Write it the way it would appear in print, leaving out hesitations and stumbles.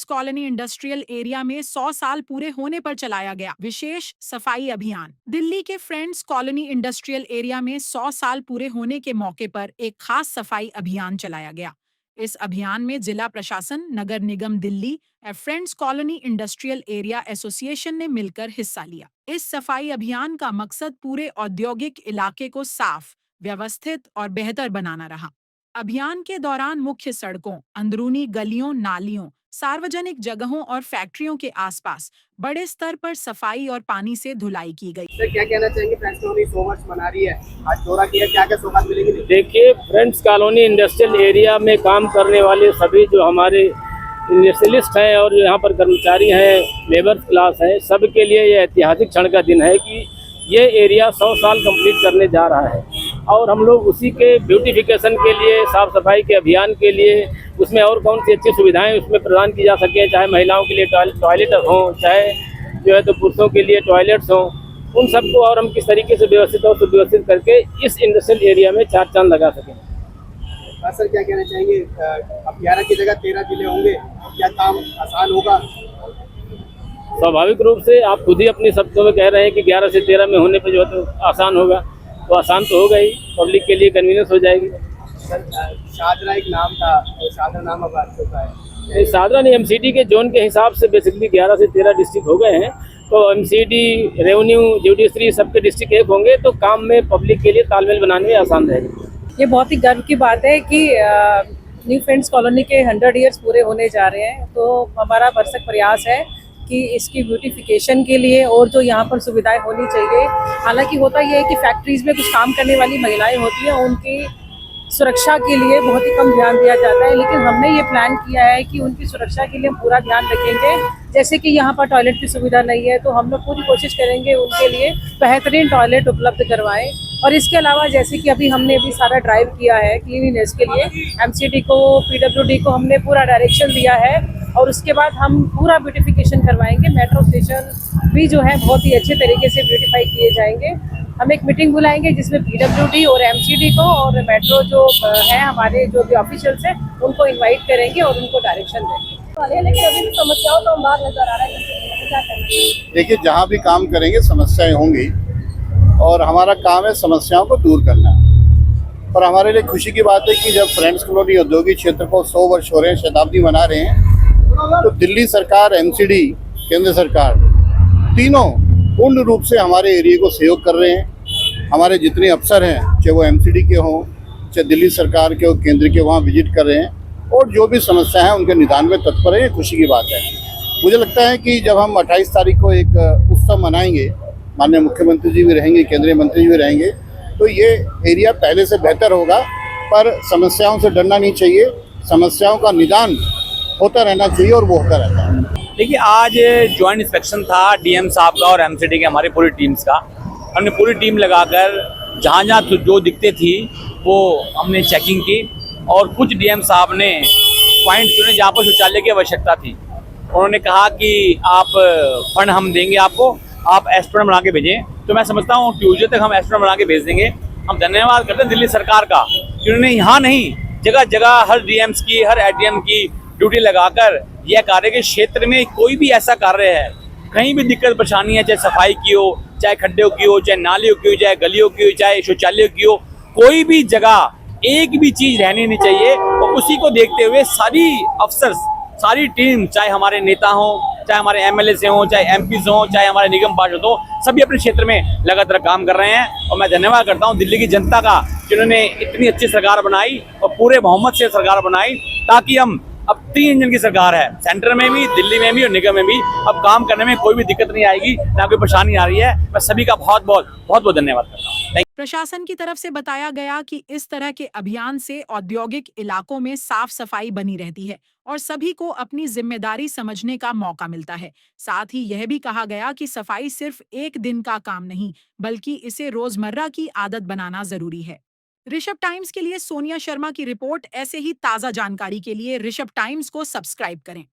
Friends colony industrial area में 100 साल पूरे होने पर चलाया गया विशेष सफाई अभियान। दिल्ली के फ्रेंड्स कॉलोनी इंडस्ट्रियल एरिया में 100 साल पूरे होने के मौके पर एक खास सफाई अभियान चलाया गया। इस अभियान में जिला प्रशासन, नगर निगम दिल्ली और friends colony industrial area association ने मिलकर हिस्सा लिया। इस सफाई अभियान का मकसद पूरे औद्योगिक इलाके को साफ, व्यवस्थित और बेहतर बनाना रहा। अभियान के दौरान मुख्य सड़कों, अंदरूनी गलियों, नालियों, सार्वजनिक जगहों और फैक्ट्रियों के आसपास बड़े स्तर पर सफाई और पानी से धुलाई की गई। सर, क्या कहना चाहेंगे? फ्रेंड्स कॉलोनी 100 वर्ष मना रही है, आज दौरा किया, क्या क्या सौगात मिलेगी? देखिए, फ्रेंड्स कॉलोनी इंडस्ट्रियल एरिया में काम करने वाले सभी जो हमारे इंडस्ट्रियलिस्ट हैं और जो यहाँ पर कर्मचारी हैं, लेबर क्लास हैं, सबके लिए ये ऐतिहासिक क्षण का दिन है कि ये एरिया 100 साल कंप्लीट करने जा रहा है और हम लोग उसी के ब्यूटिफिकेशन के लिए, साफ़ सफाई के अभियान के लिए, उसमें और कौन सी अच्छी सुविधाएं उसमें प्रदान की जा सकें, चाहे महिलाओं के लिए टॉयलेट हों, चाहे जो है तो पुरुषों के लिए टॉयलेट्स हों, उन सबको और हम किस तरीके से व्यवस्थित और सुव्यवस्थित करके इस इंडस्ट्रियल एरिया में चार चांद लगा सकें। सर, क्या कहना चाहेंगे? अब 11 की जगह 13 जिले होंगे, क्या काम आसान होगा? स्वाभाविक रूप से आप खुद ही अपने शब्दों में कह रहे हैं कि 11 से 13 में होने पर जो है तो आसान होगा, तो आसान तो होगा ही, पब्लिक के लिए कन्वीनियंस हो जाएगी। सर, शाहदरा एक नाम था, शाहदरा नाम अब आ चुका है। शाहदरा नहीं, एमसीडी के जोन के हिसाब से बेसिकली 11 से 13 डिस्ट्रिक्ट हो गए हैं, तो एमसीडी, रेवेन्यू, जुडिशरी सबके डिस्ट्रिक्ट एक होंगे, तो काम में पब्लिक के लिए तालमेल बनाने में आसान रहेगा। ये बहुत ही गर्व की बात है कि न्यू फ्रेंड्स कॉलोनी के 100 ईयर्स पूरे होने जा रहे हैं, तो हमारा भरसक प्रयास है कि इसकी ब्यूटिफिकेशन के लिए और जो यहाँ पर सुविधाएं होनी चाहिए। हालांकि होता ये है कि फैक्ट्रीज में कुछ काम करने वाली महिलाएं होती हैं, उनकी सुरक्षा के लिए बहुत ही कम ध्यान दिया जाता है, लेकिन हमने ये प्लान किया है कि उनकी सुरक्षा के लिए हम पूरा ध्यान रखेंगे। जैसे कि यहाँ पर टॉयलेट की सुविधा नहीं है, तो हम लोग पूरी कोशिश करेंगे उनके लिए बेहतरीन टॉयलेट उपलब्ध करवाएं। और इसके अलावा जैसे कि हमने सारा ड्राइव किया है क्लीनिनेस के लिए, एमसीडी को, पीडब्ल्यूडी को हमने पूरा डायरेक्शन दिया है और उसके बाद हम पूरा ब्यूटिफिकेशन करवाएंगे। मेट्रो स्टेशन भी जो है बहुत ही अच्छे तरीके से ब्यूटिफाई किए जाएंगे। हम एक मीटिंग बुलाएंगे जिसमें पीडब्ल्यूडी और एमसीडी को और मेट्रो जो है हमारे जो भी ऑफिशियल्स हैं उनको इनवाइट करेंगे और उनको डायरेक्शन देंगे। लेकिन अभी भी समस्याओं तो बाहर नजर आ रहा है, क्या करना है? देखिए, जहाँ भी काम करेंगे समस्याएं होंगी और हमारा काम है समस्याओं को दूर करना। पर हमारे लिए खुशी की बात है कि जब फ्रेंड्स कॉलोनी औद्योगिक क्षेत्र को 100 वर्ष हो रहे हैं, शताब्दी मना रहे हैं, तो दिल्ली सरकार, एमसीडी, केंद्र सरकार तीनों पूर्ण रूप से हमारे एरिया को सहयोग कर रहे हैं। हमारे जितने अफसर हैं, चाहे वो एमसीडी के हों, चाहे दिल्ली सरकार के हो, केंद्र के, वहाँ विजिट कर रहे हैं और जो भी समस्या है उनके निदान में तत्पर है। ये खुशी की बात है। मुझे लगता है कि जब हम 28 तारीख को एक उत्सव मनाएंगे, माननीय मुख्यमंत्री जी भी रहेंगे, केंद्रीय मंत्री भी रहेंगे, तो ये एरिया पहले से बेहतर होगा। पर समस्याओं से डरना नहीं चाहिए, समस्याओं का निदान होता रहना चाहिए और वो होता रहता है। देखिए, आज ज्वाइंट इंस्पेक्शन था डीएम साहब का और एमसीडी के हमारी पूरी टीम्स का। हमने पूरी टीम लगाकर जहाँ जहाँ जो दिक्कतें थी वो हमने चेकिंग की और कुछ डीएम साहब ने पॉइंट चुने जहाँ पर शौचालय की आवश्यकता थी। उन्होंने कहा कि आप फंड हम देंगे आपको, आप एस्टिमेट बना के भेजें। तो मैं समझता हूँ ट्यूजडे तक हम एस्टिमेट बना के भेज देंगे। हम धन्यवाद करते हैं दिल्ली सरकार का कि उन्होंने यहाँ नहीं, जगह जगह हर डीएम्स की, हर एडीएम की ड्यूटी लगाकर यह कार्य के क्षेत्र में कोई भी ऐसा कार्य है, कहीं भी दिक्कत परेशानी है, चाहे सफाई की हो, चाहे खड्डों की हो, चाहे नालियों की हो, चाहे गलियों की हो, चाहे शौचालयों की हो, कोई भी जगह एक भी चीज रहनी नहीं चाहिए। और उसी को देखते हुए सारी अफसर, सारी टीम, चाहे हमारे नेता हों, चाहे हमारे एमएलए से हों, चाहे एमपीज हों, चाहे हमारे निगम पार्षद हों, सभी अपने क्षेत्र में लगातार काम कर रहे हैं। और मैं धन्यवाद करता हूं दिल्ली की जनता का जिन्होंने इतनी अच्छी सरकार बनाई और पूरे बहुमत से सरकार बनाई, ताकि हम अब 3 इंजन की सरकार है, सेंटर में भी, दिल्ली में भी और निगम में भी। अब काम करने में कोई भी दिक्कत नहीं आएगी, ना कोई परेशानी आ रही है। मैं सभी का बहुत बहुत धन्यवाद करता हूँ। प्रशासन की तरफ से बताया गया कि इस तरह के अभियान से औद्योगिक इलाकों में साफ सफाई बनी रहती है और सभी को अपनी जिम्मेदारी समझने का मौका मिलता है। साथ ही यह भी कहा गया कि सफाई सिर्फ एक दिन का काम नहीं, बल्कि इसे रोजमर्रा की आदत बनाना जरूरी है। ऋषभ टाइम्स के लिए सोनिया शर्मा की रिपोर्ट। ऐसे ही ताजा जानकारी के लिए ऋषभ टाइम्स को सब्सक्राइब करें।